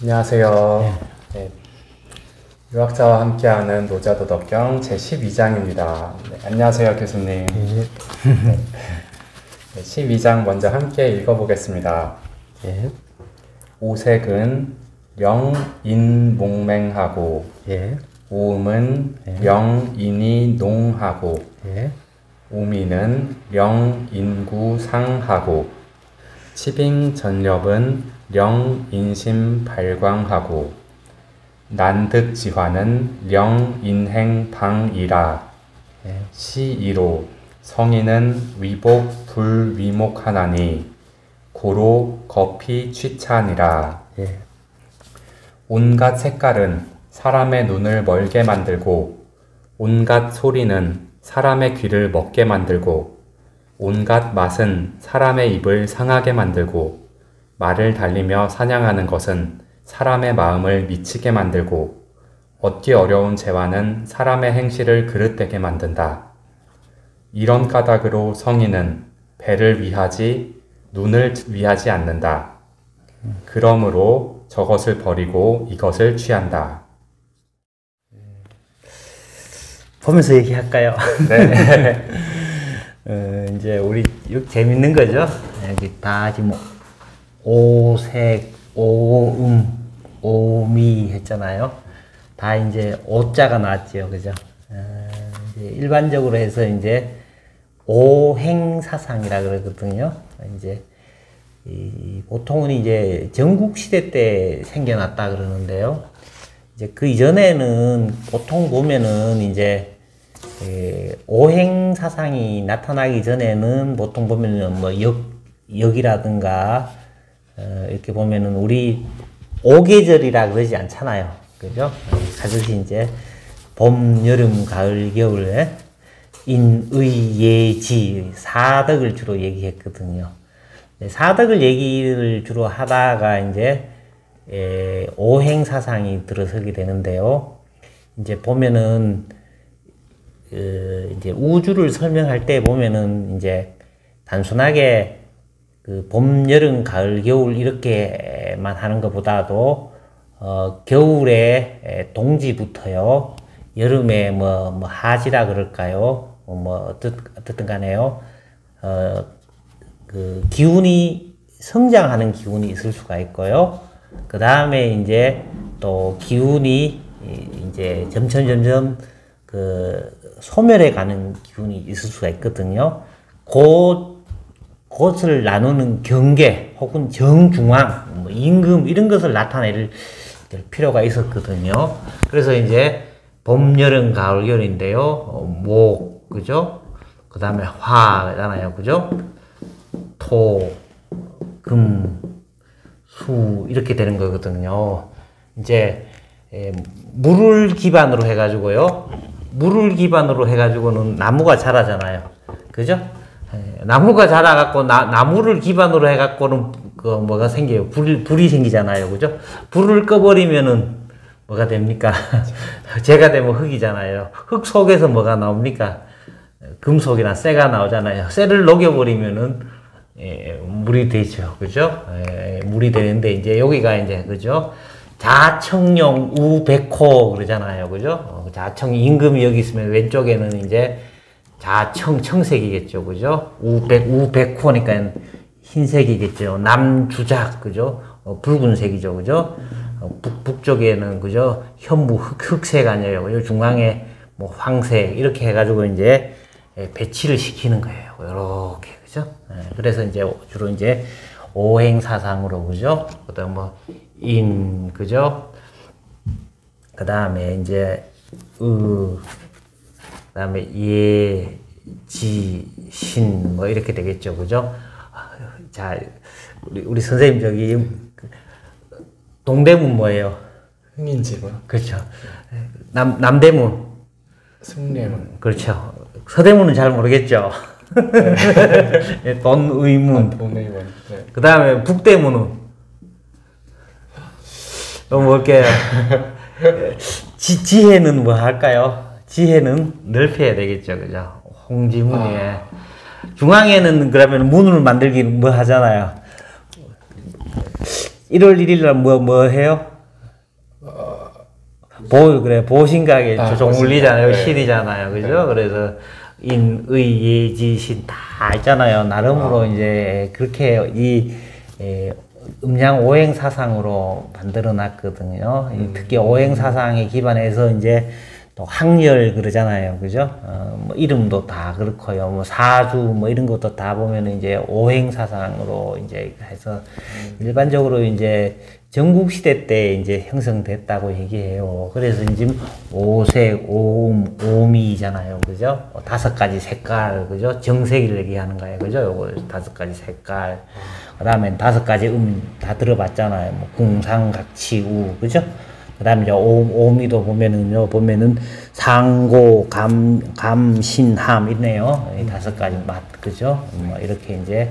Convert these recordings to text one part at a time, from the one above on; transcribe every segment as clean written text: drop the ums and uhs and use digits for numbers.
안녕하세요. 네, 유학자와 함께하는 노자도덕경 제12장입니다. 네, 안녕하세요, 교수님. 네, 12장 먼저 함께 읽어보겠습니다. 예. 오색은 영인몽맹하고 오음은 영인이 농하고 오미는 영인구상하고 치빙전력은 영인심발광하고 난득지화는 영인행방이라. 시이로 성인은 위복 불위목하나니 고로 거피 취찬이라. 온갖 색깔은 사람의 눈을 멀게 만들고 온갖 소리는 사람의 귀를 먹게 만들고 온갖 맛은 사람의 입을 상하게 만들고 말을 달리며 사냥하는 것은 사람의 마음을 미치게 만들고 얻기 어려운 재화는 사람의 행실을 그릇되게 만든다. 이런 까닭으로 성인은 배를 위하지 눈을 위하지 않는다. 그러므로 저것을 버리고 이것을 취한다. 보면서 얘기할까요? 네. 이제 우리 이거 재밌는 거죠. 여기 다 지금 오색, 오음, 오미 했잖아요. 다 이제 오자가 나왔죠, 그죠? 이제 일반적으로 해서 이제 오행사상이라 그러거든요. 이제 보통은 이제 전국시대 때 생겨났다 그러는데요. 이제 그 이전에는 보통 보면은 이제 오행사상이 나타나기 전에는 보통 보면은 뭐 역이라든가 이렇게 보면은 우리 오계절이라 그러지 않잖아요. 그죠? 가듯이 이제 봄, 여름, 가을, 겨울에 인, 의, 예, 지 사덕을 주로 얘기했거든요. 사덕을 얘기를 주로 하다가 이제 오행사상이 들어서게 되는데요. 이제 보면은 이제 우주를 설명할 때 보면은 이제 단순하게 그 봄, 여름, 가을, 겨울 이렇게만 하는 것보다도 겨울에 동지부터요, 여름에 뭐 하지라 그럴까요? 어떻든 간에요. 그 기운이 성장하는 기운이 있을 수가 있고요. 그 다음에 이제 또 기운이 이제 점점 그 소멸해 가는 기운이 있을 수가 있거든요. 그것을 나누는 경계 혹은 정중앙, 뭐 임금 이런 것을 나타낼 필요가 있었거든요. 그래서 이제 봄, 여름, 가을, 겨울인데요. 목, 그죠? 그 다음에 화잖아요, 그죠? 토, 금, 수 이렇게 되는 거거든요. 이제 물을 기반으로 해가지고요. 물을 기반으로 해가지고는 나무가 자라잖아요, 그죠? 나무가 자라갖고 나무를 기반으로 해갖고는 그 뭐가 생겨요? 불이 생기잖아요, 그죠? 불을 꺼버리면은 뭐가 됩니까? 재가 되면 흙이잖아요. 흙 속에서 뭐가 나옵니까? 금속이나 쇠가 나오잖아요. 쇠를 녹여버리면은 물이 되죠, 그죠? 물이 되는데 이제 여기가 이제 그죠? 자청용 우백호 그러잖아요, 그죠? 자청 임금이 여기 있으면 왼쪽에는 이제 청색이겠죠, 그죠? 우백호니까 흰색이겠죠. 남주작, 그죠? 붉은색이죠, 그죠? 북쪽에는, 그죠? 현무 흑색 아니에요, 그죠? 중앙에 뭐 황색, 이렇게 해가지고 이제 배치를 시키는 거예요. 이렇게, 그죠? 그래서 이제 주로 이제 오행사상으로, 그죠? 그 다음 그죠? 그 다음에 이제, 그 다음에 예, 지, 신, 뭐 이렇게 되겠죠, 그죠? 자, 우리 선생님 저기 동대문 뭐예요? 흥인지문. 그렇죠. 남대문. 승례문. 그렇죠. 서대문은 잘 모르겠죠. 네. 돈의문. 돈의문. 네. 그 다음에 북대문은 또 뭘게요? 지혜는 뭐 할까요? 지혜는 넓혀야 되겠죠, 그죠? 홍지문에. 중앙에는 그러면 문을 만들기 뭐 하잖아요. 1월 1일 날 뭐 해요? 보신각에 종 울리잖아요. 네. 실이잖아요. 그죠? 네. 그래서 인의 예지신 다 있잖아요. 나름으로 이제 그렇게 음양 오행 사상으로 만들어 놨거든요. 특히 오행 사상에 기반해서 이제 또 항열 그러잖아요. 그죠? 뭐 이름도 다 그렇고요. 뭐 사주 뭐 이런 것도 다 보면 이제 오행 사상으로 이제 해서 일반적으로 이제 전국시대 때 이제 형성됐다고 얘기해요. 그래서 지금 오색, 오음, 오미잖아요. 그죠? 5가지 색깔, 그죠? 정색을 얘기하는 거예요. 그죠? 요거 5가지 색깔. 그 다음에 5가지 다 들어봤잖아요. 뭐 궁상각치우, 그죠? 그 다음에 이제 오미도 보면은 상고, 감신함 있네요. 5가지 맛, 그죠? 뭐 이렇게 이제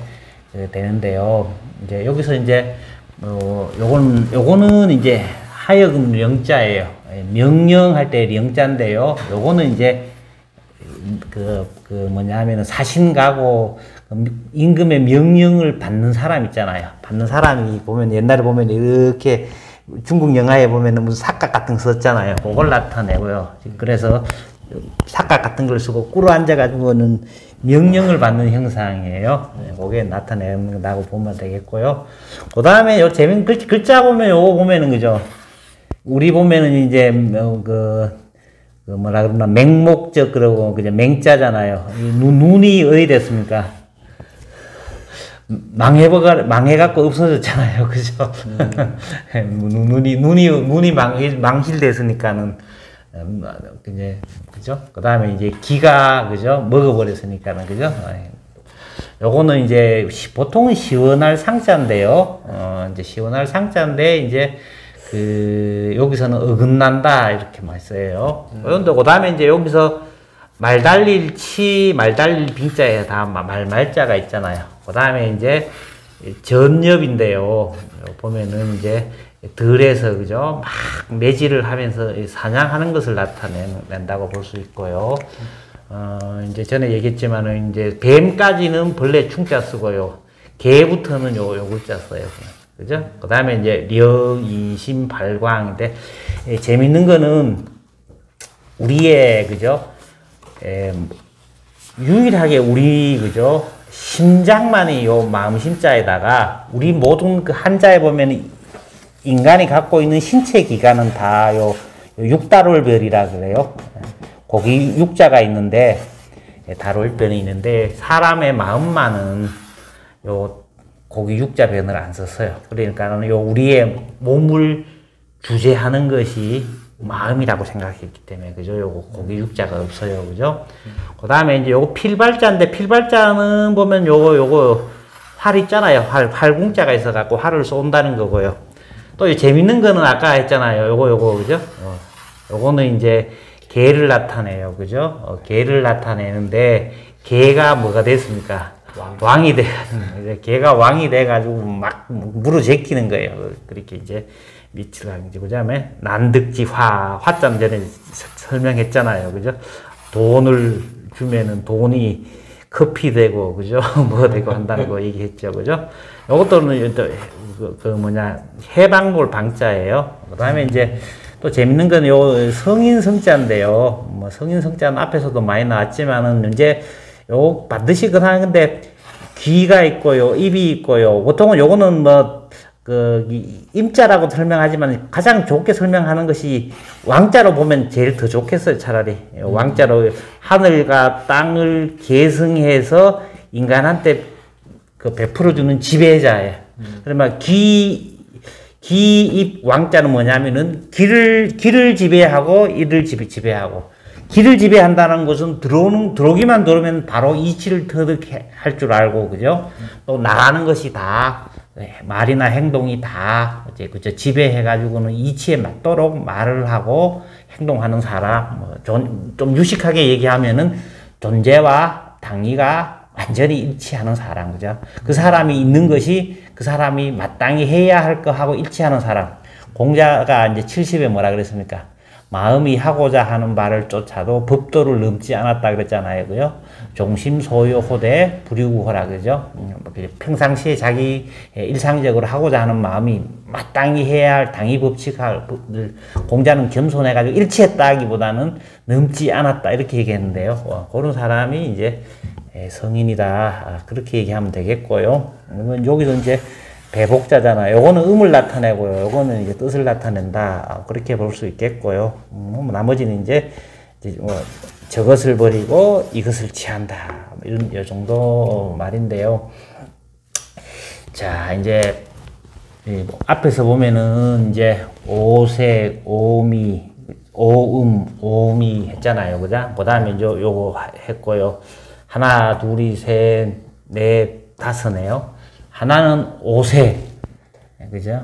되는데요. 이제 여기서 이제 요거는 이제 하여금 영자예요. 명령할 때 영자인데요. 요거는 이제 뭐냐 하면은 사신가고 임금의 명령을 받는 사람 있잖아요. 받는 사람이 보면 옛날에 보면 이렇게 중국 영화에 보면은 무슨 삭각 같은 거 썼잖아요. 그걸 나타내고요. 그래서 삭각 같은 걸 쓰고 꿇어 앉아가지고는 명령을 받는 형상이에요. 그게 나타낸다고 보면 되겠고요. 그 다음에 요 재밌는 글자 보면 요거 보면은 그죠. 우리 보면은 이제 뭐라 그러나 맹목적 그러고 그죠 맹자잖아요. 눈이 어디 됐습니까? 망해갖고 없어졌잖아요. 그죠? 눈이 망실됐으니까는 이제 그죠? 그 다음에 이제 기가 그죠? 먹어버렸으니까는 그죠? 요거는 이제 보통은 시원할 상자인데요. 이제 시원할 상자인데 이제 여기서는 어긋난다 이렇게 말 써요. 그 다음에 이제 여기서 말달릴 말달릴 빙자에 다 말자가 있잖아요. 그 다음에 이제 전엽인데요. 보면은 이제 들에서 그죠 막 매질을 하면서 사냥하는 것을 나타낸다고 볼 수 있고요. 이제 전에 얘기했지만은 이제 뱀까지는 벌레 충자 쓰고요. 개부터는 요 글자 써요. 그죠? 그 다음에 이제 령이심 발광인데 재밌는 거는 우리의 그죠 유일하게 우리 그죠 심장만이 요 마음 심자에다가 우리 모든 그 한자에 보면 인간이 갖고 있는 신체 기관은 다 요 육다롤별이라 그래요. 거기 육자가 있는데 다롤변이 있는데 사람의 마음만은 요 거기 육자변을 안 썼어요. 그러니까는 요 우리의 몸을 주재하는 것이 마음이라고 생각했기 때문에 그죠? 요거 거기 육자가 없어요. 그죠? 그다음에 이제 요거 필발자인데 필발자는 보면 요거 활 있잖아요. 활궁자가 있어 갖고 활을 쏜다는 거고요. 또 재밌는 거는 아까 했잖아요. 요거 그죠? 요거는 이제 개를 나타내요. 그죠? 개를 나타내는데 개가 뭐가 됐습니까? 왕이 돼가지고 개가 왕이 돼가지고 막 물어 제끼는 거예요. 그렇게 이제 밑을 가는 거죠. 그다음에 난득지화 화자는 전에 설명했잖아요. 그죠? 돈을 주면은 돈이 커피 되고 그죠? 뭐 되고 한다는 거 얘기했죠. 그죠? 요것도는 해방골 방자예요. 그다음에 이제 또 재밌는 건 요 성인 성자인데요. 뭐 성인 성자는 앞에서도 많이 나왔지만은 이제 요 반드시 그러는데 귀가 있고요, 입이 있고요. 보통은 요거는 뭐 임자라고 설명하지만 가장 좋게 설명하는 것이 왕자로 보면 제일 더 좋겠어요. 차라리 왕자로 하늘과 땅을 계승해서 인간한테 베풀어주는 지배자예요. 그러면 기입 왕자는 뭐냐면은 길을 지배하고 이를 지배하고 길을 지배한다는 것은 들어오기만 들어오면 바로 이치를 터득할 줄 알고 그죠? 또 나가는 것이 다 말이나 행동이 다 이제 그죠? 지배해가지고는 이치에 맞도록 말을 하고 행동하는 사람. 좀 유식하게 얘기하면은 존재와 당위가 완전히 일치하는 사람, 그죠? 그 사람이 있는 것이 그 사람이 마땅히 해야 할 거 하고 일치하는 사람. 공자가 이제 70에 뭐라 그랬습니까? 마음이 하고자 하는 바를 쫓아도 법도를 넘지 않았다 그랬잖아요. 그죠? 종심소요호대 불유구호라 그죠? 평상시에 자기 일상적으로 하고자 하는 마음이 마땅히 해야 할 당위 법칙을 공자는 겸손해가지고 일치했다 하기보다는 넘지 않았다 이렇게 얘기했는데요. 그런 사람이 이제 성인이다 그렇게 얘기하면 되겠고요. 여기서 이제 배복자잖아요. 요거는 음을 나타내고요. 요거는 이제 뜻을 나타낸다. 그렇게 볼 수 있겠고요. 나머지는 이제 저것을 버리고 이것을 취한다. 이런 요 정도 말인데요. 자, 이제 앞에서 보면은 이제 오색, 오미, 오음, 오미 했잖아요. 그죠? 그 다음에 이제 요거 했고요. 하나, 둘이, 셋, 넷, 다섯네요. 하나는 오색, 그죠?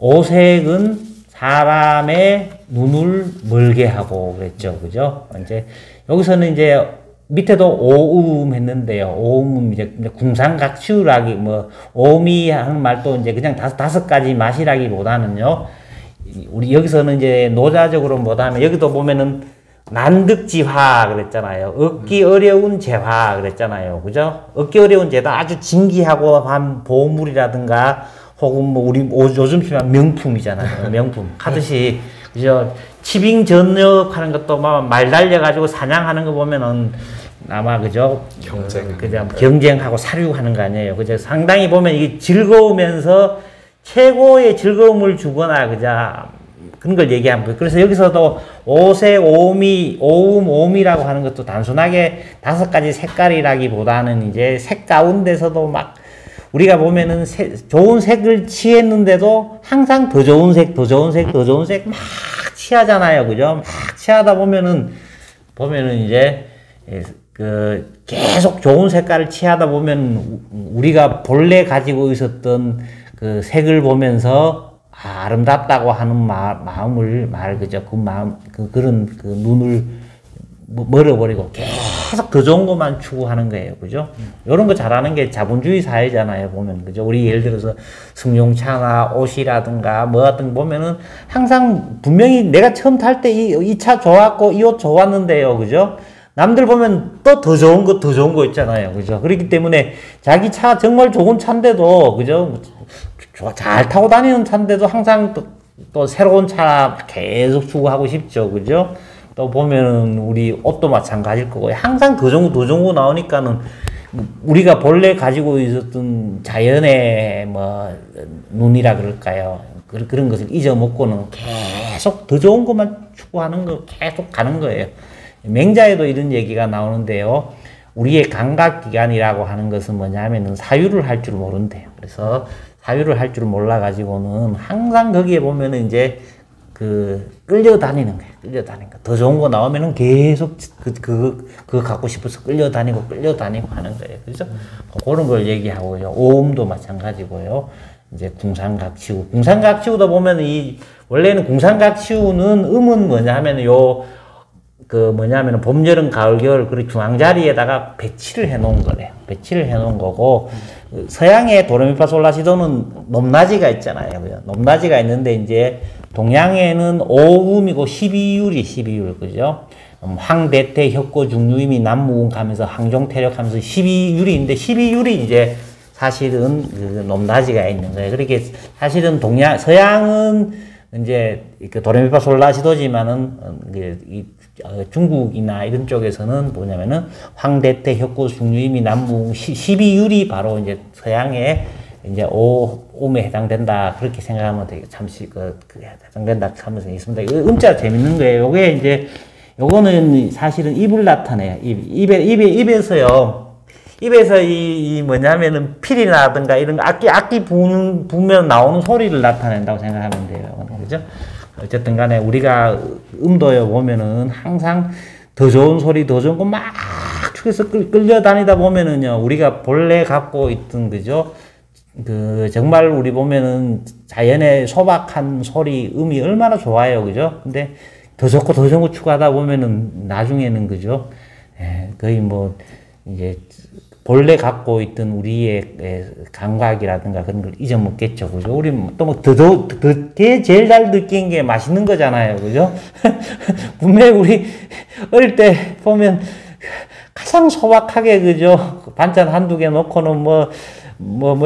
오색은 사람의 눈을 멀게 하고 그랬죠, 그죠? 이제 여기서는 이제 밑에도 오음 했는데요. 오음은 이제 궁상각취라기 오미 하는 말도 이제 그냥 다섯 가지 맛이라기보다는요. 우리 여기서는 이제 노자적으로 뭐다면 여기도 보면은 난득지화 그랬잖아요. 얻기 어려운 재화 그랬잖아요. 그죠? 얻기 어려운 재다 아주 진귀하고 한 보물이라든가 혹은 뭐 우리 요즘 치면 명품이잖아요. 명품. 하듯이 그죠? 치빙 전역하는 것도 막 말 달려가지고 사냥하는 거 보면은 아마 그죠? 경쟁하고 사륙하는 거 아니에요. 그죠? 상당히 보면 이게 즐거우면서 최고의 즐거움을 주거나 그죠? 그런 걸 얘기하는 거예요. 그래서 여기서도 오색, 오미, 오음, 오미라고 하는 것도 단순하게 다섯 가지 색깔이라기보다는 이제 색 가운데서도 막 우리가 보면은 좋은 색을 취했는데도 항상 더 좋은 색, 더 좋은 색, 더 좋은 색 막 취하잖아요. 그죠? 막 취하다 보면은 이제 계속 좋은 색깔을 취하다 보면 우리가 본래 가지고 있었던 그 색을 보면서 아름답다고 하는 마음을 그죠? 그 마음, 그런 눈을 멀어버리고 계속 더 좋은 것만 추구하는 거예요. 그죠? 이런 거 잘하는 게 자본주의 사회잖아요. 보면. 그죠? 우리 예를 들어서 승용차나 옷이라든가 뭐 같은 거 보면은 항상 분명히 내가 처음 탈 때 이 차 좋았고 이 옷 좋았는데요. 그죠? 남들 보면 또 더 좋은 거 있잖아요. 그죠? 그렇기 때문에 자기 차 정말 좋은 차인데도, 그죠? 잘 타고 다니는 차인데도 항상 또 새로운 차 계속 추구하고 싶죠. 그죠? 또 보면은 우리 옷도 마찬가지일 거고요. 항상 더 좋은 거 나오니까는 우리가 본래 가지고 있었던 자연의 눈이라 그럴까요? 그런 것을 잊어먹고는 계속 더 좋은 것만 추구하는 거 계속 가는 거예요. 맹자에도 이런 얘기가 나오는데요. 우리의 감각기관이라고 하는 것은 뭐냐면은 사유를 할 줄 모른대요. 그래서 사유를 할 줄 몰라가지고는 항상 거기에 보면은 이제 끌려다니는 거예요. 끌려다니는 거. 더 좋은 거 나오면은 계속 그거 갖고 싶어서 끌려다니고 하는 거예요. 그죠? 그런 걸 얘기하고요. 오음도 마찬가지고요. 이제 궁상각치우. 궁상각치우도 보면은 원래는 궁상각치우는 음은 뭐냐 하면은 뭐냐면은 봄, 여름, 가을, 겨울, 그 중앙자리에다가 배치를 해 놓은 거래요. 배치를 해 놓은 거고, 서양의 도레미파솔라시도는 높낮이가 있잖아요. 높낮이가 있는데, 이제, 동양에는 오음이고 12율, 그죠? 황대태, 혁고, 중유임이 남무운 가면서 항종태력 하면서 12율인데, 12율이 이제 사실은 높낮이가 있는 거예요. 그렇게 사실은 서양은 이제 도레미파솔라시도지만은, 중국이나 이런 쪽에서는 뭐냐면은 황대태, 혁고, 중유임이 남무 12율이 바로 이제 서양의 이제 오음에 해당된다 그렇게 생각하면 되게 잠시 해당된다 하면서 있습니다. 이거 음자 재밌는 거예요. 요게 이제 요거는 사실은 입을 나타내요. 입에서요. 입에서 뭐냐면은 필이라든가 이런 악기 부면 나오는 소리를 나타낸다고 생각하면 돼요. 그죠? 어쨌든 간에 우리가 음도에 보면은 항상 더 좋은 소리, 더 좋은 거 막 축에서 끌려다니다 보면은요, 우리가 본래 갖고 있던, 그죠? 정말 우리 보면은 자연의 소박한 소리, 음이 얼마나 좋아요. 그죠? 근데 더 좋고 더 좋은 거 추구하다 보면은 나중에는, 그죠? 거의 이제 본래 갖고 있던 우리의 감각이라든가 그런 걸 잊어먹겠죠. 그죠? 우리 또 뭐 제일 잘 느낀 게 맛있는 거잖아요. 그죠? 분명히 우리 어릴 때 보면 가장 소박하게, 그죠? 반찬 한두 개 놓고는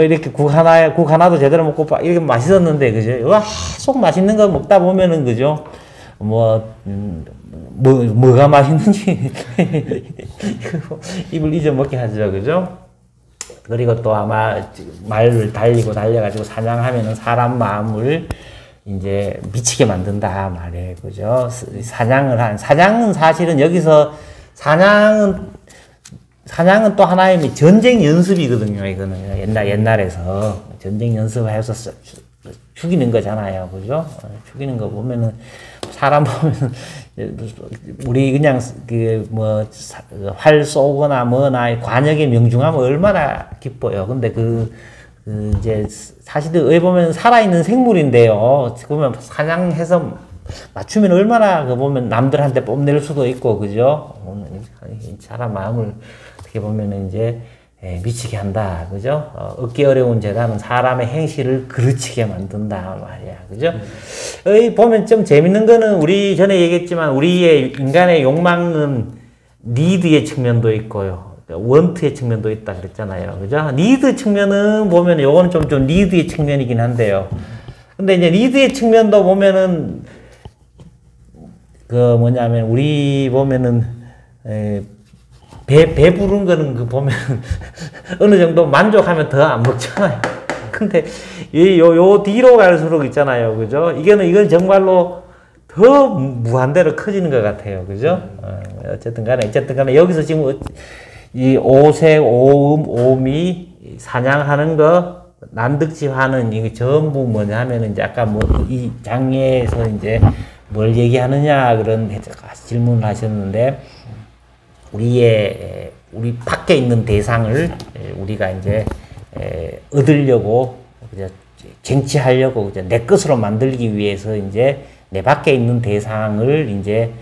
이렇게 국 하나도 제대로 먹고 이렇게 맛있었는데, 그죠? 와, 속 맛있는 거 먹다 보면은, 그죠? 뭐가 맛있는지 입을 잊어먹게 하죠. 그죠? 그리고 또 아마 말을 달려가지고 사냥하면은 사람 마음을 이제 미치게 만든다 말이에요. 그죠? 사냥은 사실은 여기서 사냥은 또 하나의 전쟁 연습이거든요. 이거는 옛날에서 전쟁 연습해서 죽이는 거잖아요. 그죠? 죽이는 거 보면은 사람 보면은 우리 그냥 활 쏘거나 뭐나 관역에 명중하면 얼마나 기뻐요. 근데 이제 사실은 왜 보면 살아있는 생물인데요. 보면 사냥해서 맞추면 얼마나 보면 남들한테 뽐낼 수도 있고, 그죠? 사람 마음을 어떻게 보면 이제 미치게 한다, 그죠? 얻기 어려운 재단은 사람의 행실을 그르치게 만든다 말이야, 그죠? 여기 보면 좀 재밌는 거는 우리 전에 얘기했지만 우리의 인간의 욕망은 니드의 측면도 있고요, 원트의 측면도 있다 그랬잖아요, 그죠? 니드 측면은 보면 요거는 좀 니드의 측면이긴 한데요. 근데 이제 니드의 측면도 보면은 뭐냐면 우리 보면은 배부른 거는 보면 어느 정도 만족하면 더 안 먹잖아요. 근데 요 뒤로 갈수록 있잖아요. 그죠? 이건 정말로 더 무한대로 커지는 것 같아요. 그죠? 어쨌든 간에 여기서 지금 이 오색, 오음, 오미 사냥하는 거, 난득지하는 이게 전부 뭐냐 하면은 이제 아까 이 장례에서 이제 뭘 얘기하느냐 그런 질문을 하셨는데, 우리 밖에 있는 대상을 우리가 이제 얻으려고, 쟁취하려고, 내 것으로 만들기 위해서 이제 내 밖에 있는 대상을 이제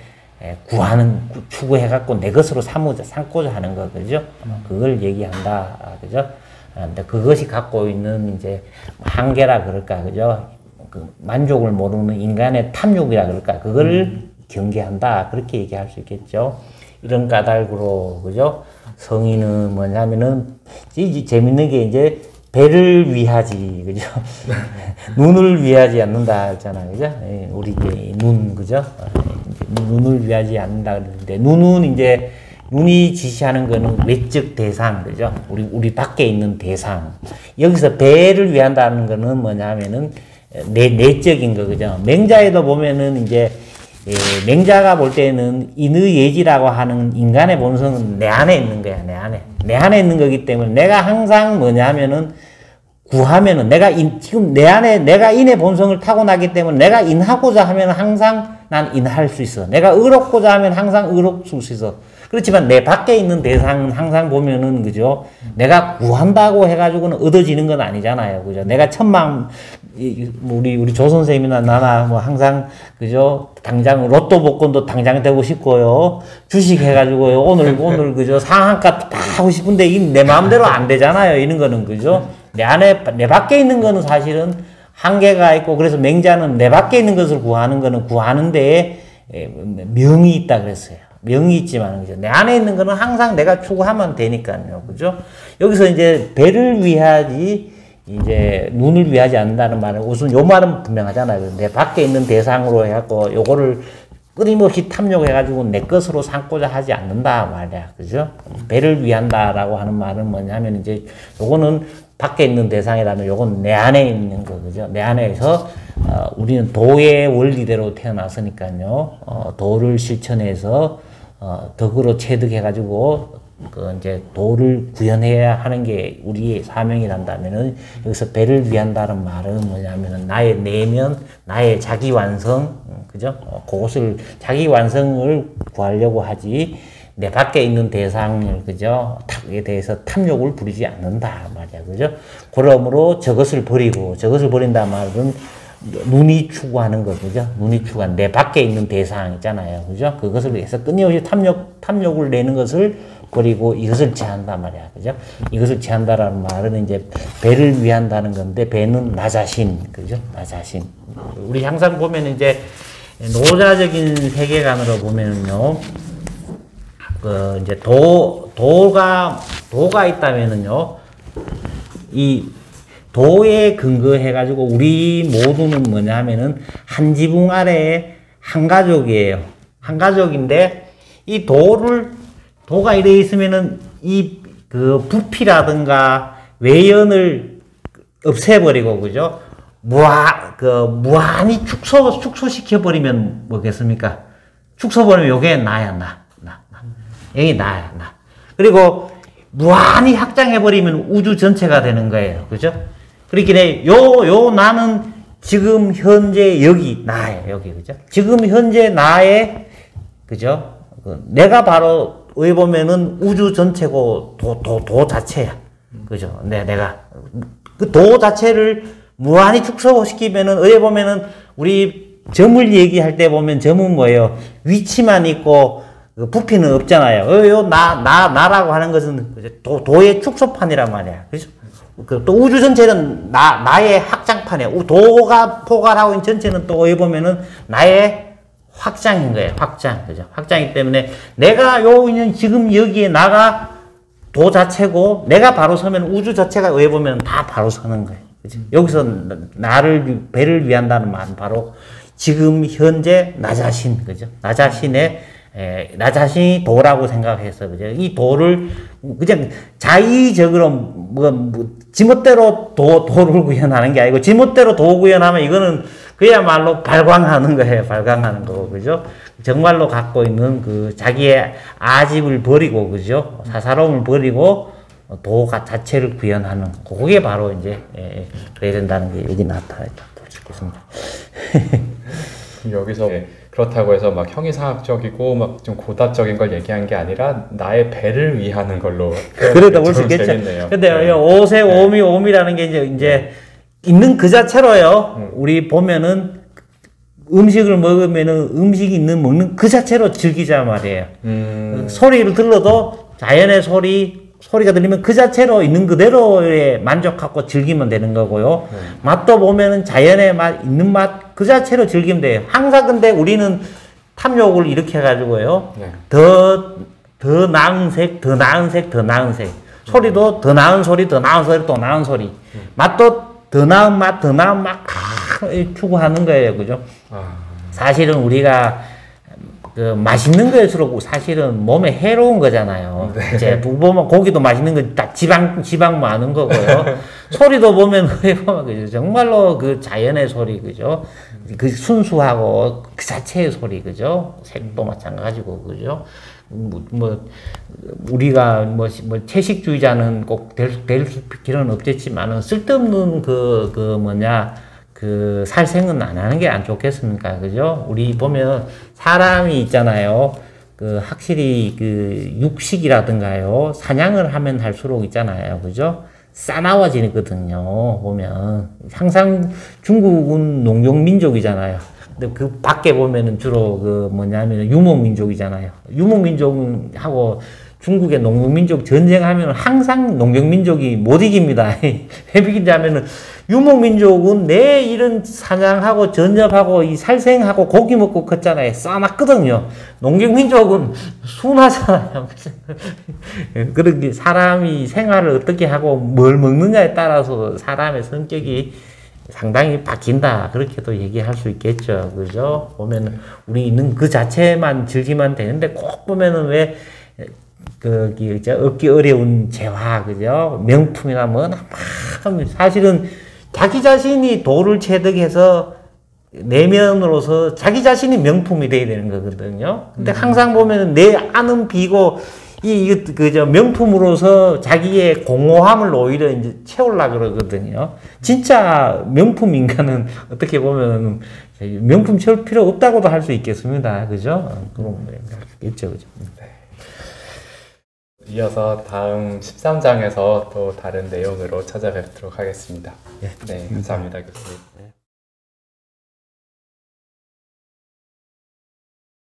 추구해갖고 내 것으로 삼고자 하는 거, 그죠? 그걸 얘기한다, 그죠? 근데 그것이 갖고 있는 이제 한계라 그럴까, 그죠? 만족을 모르는 인간의 탐욕이라 그럴까, 그걸 경계한다, 그렇게 얘기할 수 있겠죠. 이런 까닭으로, 그죠? 성의는 뭐냐면은, 재밌는 게 이제, 배를 위하지, 그죠? 눈을 위하지 않는다, 했잖아요, 그죠? 우리 눈, 그죠? 눈을 위하지 않는다 그러는데, 눈이 지시하는 거는 외적 대상, 그죠? 우리 밖에 있는 대상. 여기서 배를 위한다는 거는 뭐냐면은, 내적인 거, 그죠? 맹자에도 보면은 이제, 맹자가 볼 때는 인의예지라고 하는 인간의 본성은 내 안에 있는 거야, 내 안에 있는 거기 때문에 내가 항상 뭐냐 하면은 구하면은 지금 내 안에 내가 인의 본성을 타고나기 때문에 내가 인하고자 하면 항상 난 인할 수 있어. 내가 의롭고자 하면 항상 의롭을 수 있어. 그렇지만 내 밖에 있는 대상은 항상 보면은, 그죠? 내가 구한다고 해가지고는 얻어지는 건 아니잖아요. 그죠? 내가 우리 조 선생님이나 나나 항상, 그죠? 당장 로또 복권도 당장 되고 싶고요. 주식 해가지고요. 오늘, 그죠? 상한가 다 하고 싶은데 내 마음대로 안 되잖아요. 이런 거는, 그죠? 내 밖에 있는 거는 사실은 한계가 있고, 그래서 맹자는 내 밖에 있는 것을 구하는 거는 구하는 데에 명이 있다 그랬어요. 명이 있지만, 그죠? 내 안에 있는 거는 항상 내가 추구하면 되니까요. 그죠? 여기서 이제 배를 위하지, 이제 눈을 위하지 않는다는 말은 우선 요 말은 분명하잖아요. 내 밖에 있는 대상으로 해갖고 요거를 끊임없이 탐욕해가지고 내 것으로 삼고자 하지 않는다 말이야. 그죠? 배를 위한다라고 하는 말은 뭐냐면 이제 요거는 밖에 있는 대상이라면 요건 내 안에 있는 거, 그죠? 내 안에서, 우리는 도의 원리대로 태어났으니까요. 도를 실천해서, 덕으로 체득해가지고, 이제 도를 구현해야 하는 게 우리의 사명이란다면은, 여기서 배를 위한다는 말은 뭐냐면은 나의 내면, 나의 자기 완성, 그죠? 그것을, 자기 완성을 구하려고 하지, 내 밖에 있는 대상을, 그죠? 에 대해서 탐욕을 부리지 않는다 말이야, 그죠? 그러므로 저것을 버린다 말은 눈이 추구하는 거, 그죠? 눈이 추구하는 내 밖에 있는 대상 있잖아요, 그죠? 그것을 위해서 끊임없이 탐욕을 내는 것을 버리고 이것을 취한단 말이야. 그죠? 이것을 취한다라는 말은 이제 배를 위한다는 건데, 배는 나 자신. 그죠? 나 자신. 우리 항상 보면 이제 노자적인 세계관으로 보면은요, 이제 도가 있다면은요, 이 도에 근거해가지고 우리 모두는 뭐냐 하면은 한 지붕 아래에 한 가족이에요. 한 가족인데, 이 도가 이래 있으면은 이 그 부피라든가 외연을 없애버리고, 그죠? 무한히 축소시켜버리면 뭐겠습니까? 축소버리면 요게 나야, 나. 여기 나야, 나. 그리고 무한히 확장해버리면 우주 전체가 되는 거예요. 그죠? 그렇게 요 나는 지금 현재 여기 나예요. 여기. 그죠? 지금 현재 나의, 그죠? 내가 바로 왜 보면은 우주 전체고 도 자체야. 그죠? 내가 그 도 자체를 무한히 축소시키면은 어디 보면은 우리 점을 얘기할 때 보면 점은 뭐예요? 위치만 있고 부피는 없잖아요. 요 나라고 하는 것은 도의 축소판이란 말이야. 그죠? 또 우주 전체는 나의 확장판이야. 도가 포괄하고 있는 전체는 또 어디 보면은 나의 확장인 거예요. 확장. 그죠? 확장이기 때문에 내가 있는 지금 여기에 나가 도 자체고, 내가 바로 서면 우주 자체가 왜 보면 다 바로 서는 거예요. 그죠? 여기서 배를 위한다는 말은 바로 지금 현재 나 자신. 그죠? 나 자신이 도라고 생각해서, 그죠? 이 도를 그냥 자의적으로 지멋대로 도를 구현하는 게 아니고, 지멋대로 도 구현하면 이거는 그야말로 발광하는 거예요. 발광하는 거고, 그죠? 정말로 갖고 있는 그 자기의 아집을 버리고, 그죠? 사사로움을 버리고 도가 자체를 구현하는, 그게 바로 이제 그래야 된다는 게 여기 나타나죠. 볼 수 있겠습니다. 여기서 그렇다고 해서 막 형이상학적이고 막 좀 고다적인 걸 얘기한 게 아니라 나의 배를 위하는 걸로. 그러다 볼 수 있겠죠. 근데 오미라는 게 이제 있는 그 자체로요. 우리 보면은 음식을 먹으면은 음식이 먹는 그 자체로 즐기자 말이에요. 소리를 들러도 자연의 소리가 들리면 그 자체로 있는 그대로에 만족하고 즐기면 되는 거고요. 맛도 보면은 자연의 맛, 있는 맛 그 자체로 즐기면 돼요. 항상 근데 우리는 탐욕을 이렇게 해가지고요. 더 나은 색, 더 나은 색, 더 나은 색. 소리도 더 나은 소리, 더 나은 소리, 또 나은 소리. 맛도 더 나은 맛, 더 나은 맛 추구하는 거예요. 그죠? 사실은 우리가 그 맛있는 거일수록 사실은 몸에 해로운 거잖아요. 네. 이제 보면 고기도 맛있는 거 다 지방 많은 거고요. 소리도 보면 그죠? 정말로 그 자연의 소리, 그죠? 그 순수하고 그 자체의 소리, 그죠? 색도 마찬가지고, 그죠? 우리가 채식주의자는 꼭 될 필요는 없겠지만은 쓸데없는 그 살생은 안 하는 게 안 좋겠습니까? 그죠? 우리 보면 사람이 있잖아요. 그 확실히 그 육식이라든가요. 사냥을 하면 할수록 있잖아요. 그죠? 싸나워지거든요. 보면. 항상 중국은 농경민족이잖아요. 근데 그 밖에 보면은 주로 유목민족이잖아요. 유목민족하고 중국의 농민족 전쟁하면 항상 농경민족이 못 이깁니다. 왜 이기냐면은 유목민족은 내 이런 사냥하고 전접하고 이 살생하고 고기 먹고 컸잖아요. 싸놨거든요. 농경민족은 순하잖아요. 그렇게 사람이 생활을 어떻게 하고 뭘 먹느냐에 따라서 사람의 성격이 상당히 바뀐다. 그렇게도 얘기할 수 있겠죠. 그죠? 보면은 우리 있는 그 자체만 즐기면 되는데 꼭 보면은 왜 얻기 어려운 재화, 그죠? 명품이나 사실은 자기 자신이 도를 체득해서 내면으로서 자기 자신이 명품이 돼야 되는 거거든요. 근데 항상 보면 내 안은 비고, 명품으로서 자기의 공허함을 오히려 이제 채우려고 그러거든요. 진짜 명품 인간은 어떻게 보면 명품 채울 필요 없다고도 할 수 있겠습니다. 그죠? 그런 거 있죠. 그죠? 이어서 다음 13장에서 또 다른 내용으로 찾아뵙도록 하겠습니다. 네, 감사합니다, 교수님.